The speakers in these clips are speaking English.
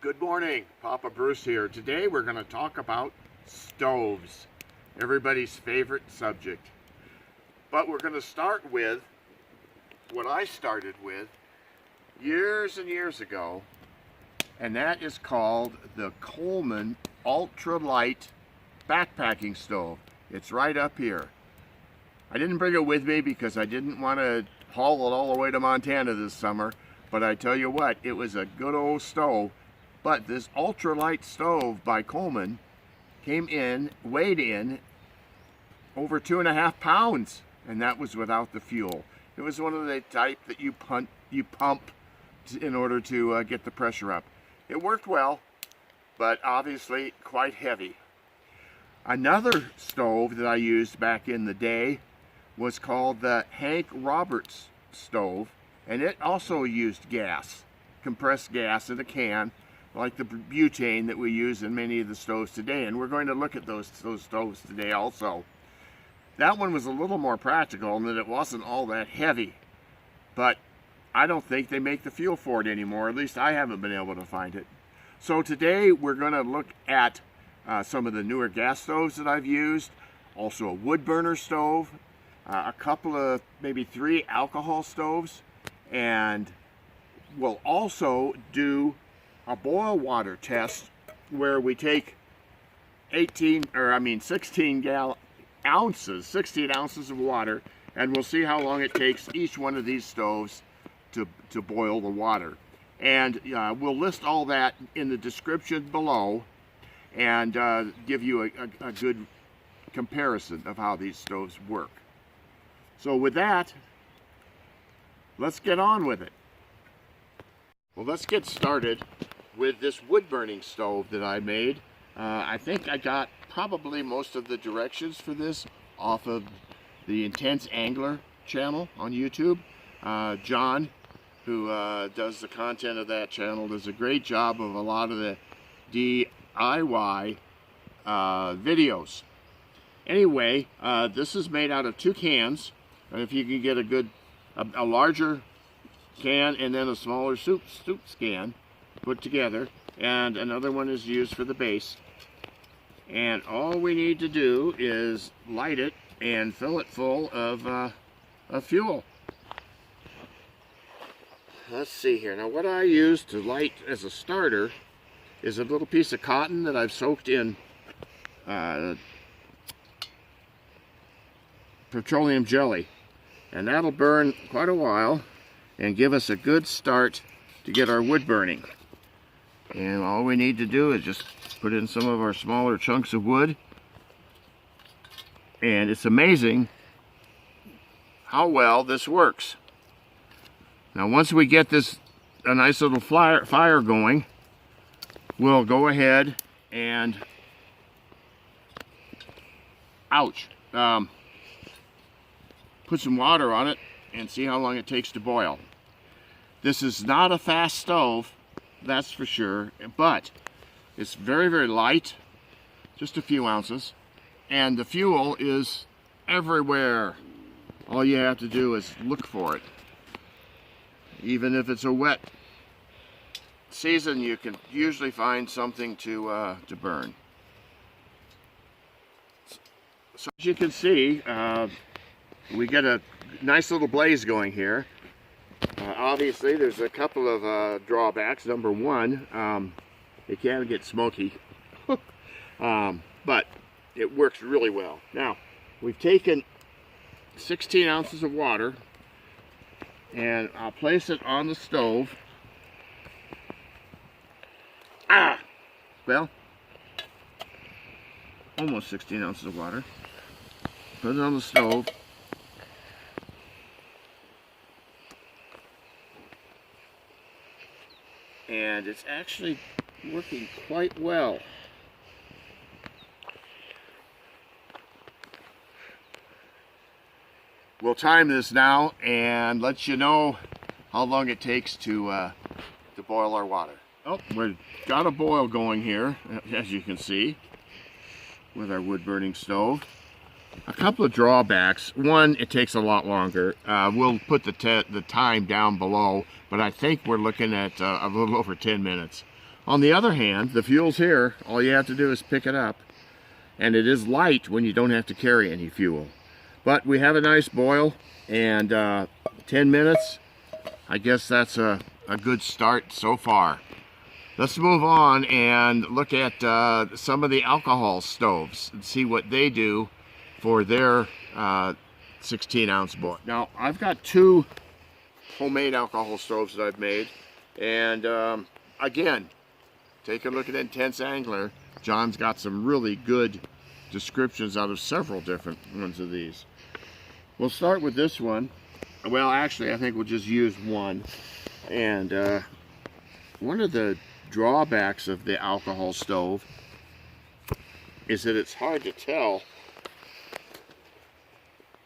Good morning, Papa Bruce here. Today we're going to talk about stoves, everybody's favorite subject. But we're going to start with what I started with years and years ago, and that is called the Coleman Ultralight Backpacking Stove. It's right up here. I didn't bring it with me because I didn't want to haul it all the way to Montana this summer, but I tell you what, it was a good old stove. But this ultralight stove by Coleman weighed in over 2.5 pounds, and that was without the fuel. It was one of the type that you pump in order to get the pressure up. It worked well, but obviously quite heavy. Another stove that I used back in the day was called the Hank Roberts stove, and it also used gas, compressed gas in a can, like the butane that we use in many of the stoves today, and we're going to look at those stoves today also. That one was a little more practical in that it wasn't all that heavy, but I don't think they make the fuel for it anymore. At least I haven't been able to find it. So today we're going to look at some of the newer gas stoves that I've used, also a wood burner stove, a couple of maybe 3 alcohol stoves, and we'll also do a boil water test where we take 16 ounces of water, and we'll see how long it takes each one of these stoves to boil the water. And we'll list all that in the description below and give you a good comparison of how these stoves work. So with that, let's get on with it. Well, let's get started with this wood burning stove that I made. I think I got probably most of the directions for this off of the IntenseAngler channel on YouTube. John, who does the content of that channel, does a great job of a lot of the DIY videos. Anyway, this is made out of 2 cans. If you can get a larger can and then a smaller soup can put together, and another one is used for the base, and all we need to do is light it and fill it full of fuel. Let's see here. Now what I use to light as a starter is a little piece of cotton that I've soaked in petroleum jelly, and that'll burn quite a while and give us a good start to get our wood burning. And all we need to do is just put in some of our smaller chunks of wood, and it's amazing how well this works. Now once we get a nice little fire going, we'll go ahead and put some water on it and see how long it takes to boil. This is not a fast stove, that's for sure, but it's very, very light, just a few ounces, and the fuel is everywhere. All you have to do is look for it. Even if it's a wet season, you can usually find something to burn. So as you can see, we get a nice little blaze going here. Obviously there's a couple of drawbacks. Number one, it can get smoky, but it works really well. Now we've taken 16 ounces of water, and I'll place it on the stove. Well, almost 16 ounces of water. Put it on the stove. And it's actually working quite well. We'll time this now and let you know how long it takes to boil our water. Oh, we've got a boil going here, as you can see. with our wood burning stove. A couple of drawbacks. One, it takes a lot longer. We'll put the time down below, but I think we're looking at a little over 10 minutes. On the other hand, the fuel's here. All you have to do is pick it up, and it is light when you don't have to carry any fuel. But we have a nice boil, and 10 minutes, I guess that's a good start so far. Let's move on and look at some of the alcohol stoves and see what they do for their 16-ounce boil. Now, I've got two homemade alcohol stoves that I've made, and again, take a look at IntenseAngler. John's got some really good descriptions out of several different ones of these. We'll start with this one. Well, actually, I think we'll just use one. And one of the drawbacks of the alcohol stove is that it's hard to tell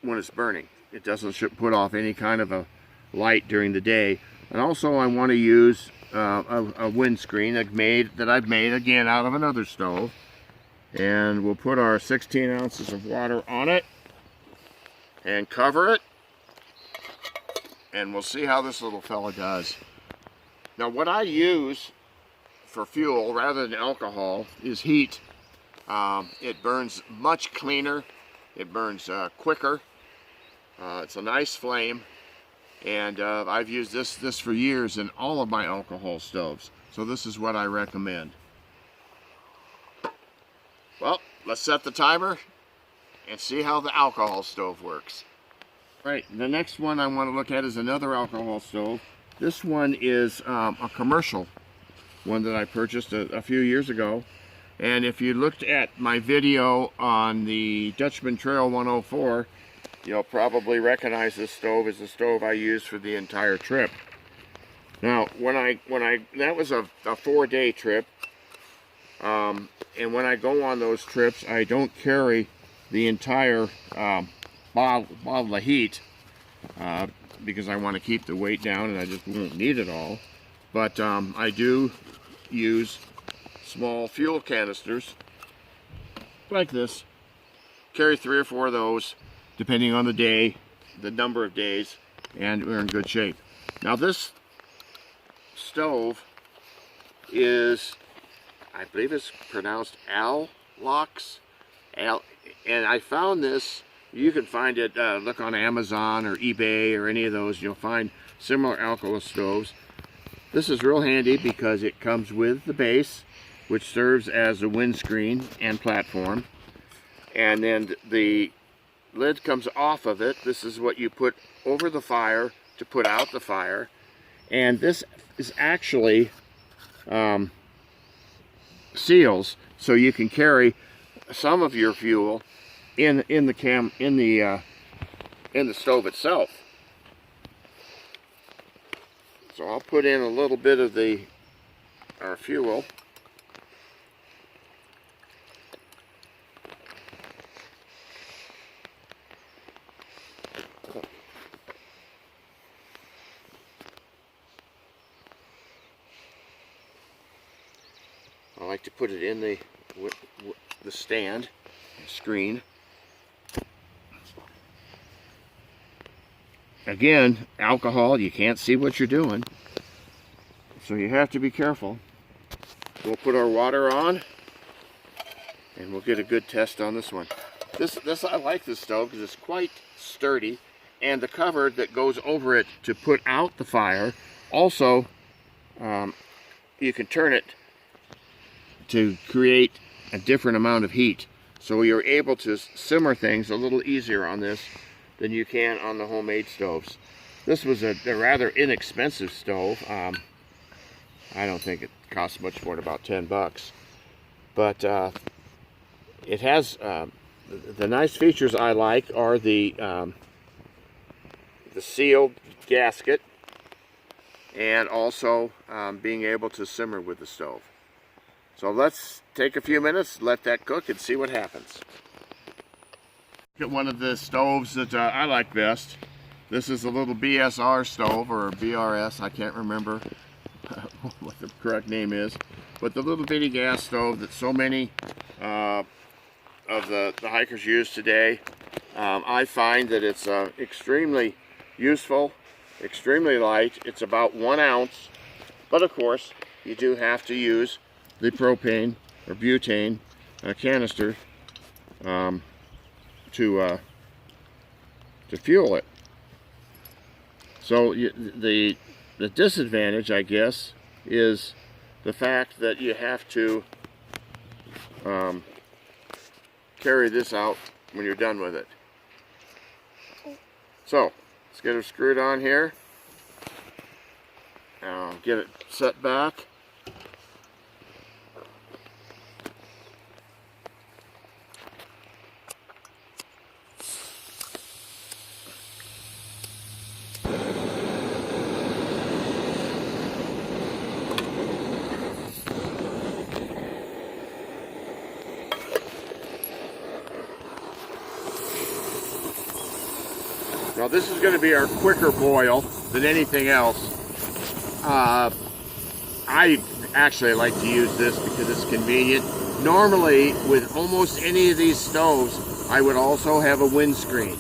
when it's burning. It doesn't put off any kind of a light during the day. And also I want to use a windscreen that I've made again out of another stove, and we'll put our 16 ounces of water on it and cover it, and we'll see how this little fella does. Now, what I use for fuel rather than alcohol is heat. It burns much cleaner, it burns quicker. It's a nice flame, and I've used this for years in all of my alcohol stoves, so this is what I recommend. Well, let's set the timer and see how the alcohol stove works. Right, the next one I want to look at is another alcohol stove. This one is a commercial one that I purchased a few years ago, and if you looked at my video on the Dutchman Trail 104, you'll probably recognize this stove as the stove I used for the entire trip. Now, that was a 4-day trip, and when I go on those trips, I don't carry the entire bottle of heat because I want to keep the weight down, and I just won't need it all. But I do use small fuel canisters like this. Carry 3 or 4 of those, depending on the day, the number of days, and we're in good shape. Now, this stove is, I believe it's pronounced ALOC, and I found this. You can find it, look on Amazon or eBay or any of those, you'll find similar alcohol stoves. This is real handy because it comes with the base, which serves as a windscreen and platform, and then the lid comes off of it. This is what you put over the fire to put out the fire, and this is actually seals, so you can carry some of your fuel in the stove itself. So I'll put in a little bit of our fuel. I like to put it in the stand, screen. Again, alcohol, you can't see what you're doing, so you have to be careful. We'll put our water on, and we'll get a good test on this one. I like this stove because it's quite sturdy, and the cover that goes over it to put out the fire, also, you can turn it to create a different amount of heat. So you're able to simmer things a little easier on this than you can on the homemade stoves. This was a rather inexpensive stove. I don't think it costs much more than about 10 bucks. But it has, the nice features I like are the sealed gasket, and also being able to simmer with the stove. So let's take a few minutes, let that cook, and see what happens. Look at one of the stoves that I like best. This is a little BSR stove, or BRS, I can't remember what the correct name is. But the little bitty gas stove that so many of the hikers use today. I find that it's extremely useful, extremely light. It's about 1 ounce, but of course you do have to use the propane or butane canister to fuel it. So the disadvantage, I guess, is the fact that you have to carry this out when you're done with it. So let's get her screwed on here. I'll get it set back. Now this is going to be our quicker boil than anything else. I actually like to use this because it's convenient. Normally, with almost any of these stoves, I would also have a windscreen.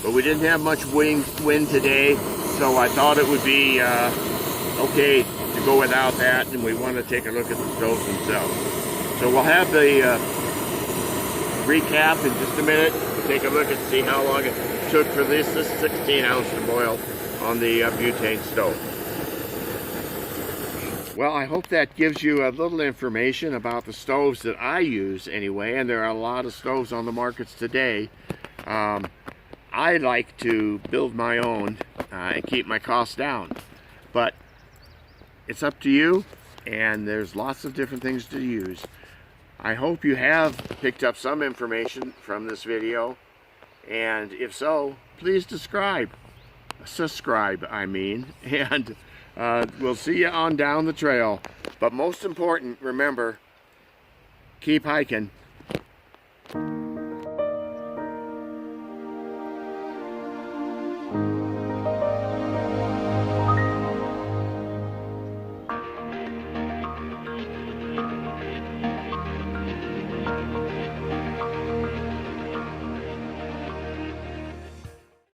But we didn't have much wind today, so I thought it would be okay to go without that, and we want to take a look at the stoves themselves. So we'll have the recap in just a minute. Take a look and see how long it took for this 16 ounce to boil on the butane stove. Well, I hope that gives you a little information about the stoves that I use anyway, and there are a lot of stoves on the markets today. I like to build my own and keep my costs down, but it's up to you, and there's lots of different things to use. I hope you have picked up some information from this video, and if so, please subscribe, I mean, and we'll see you on down the trail. But most important, remember, keep hiking.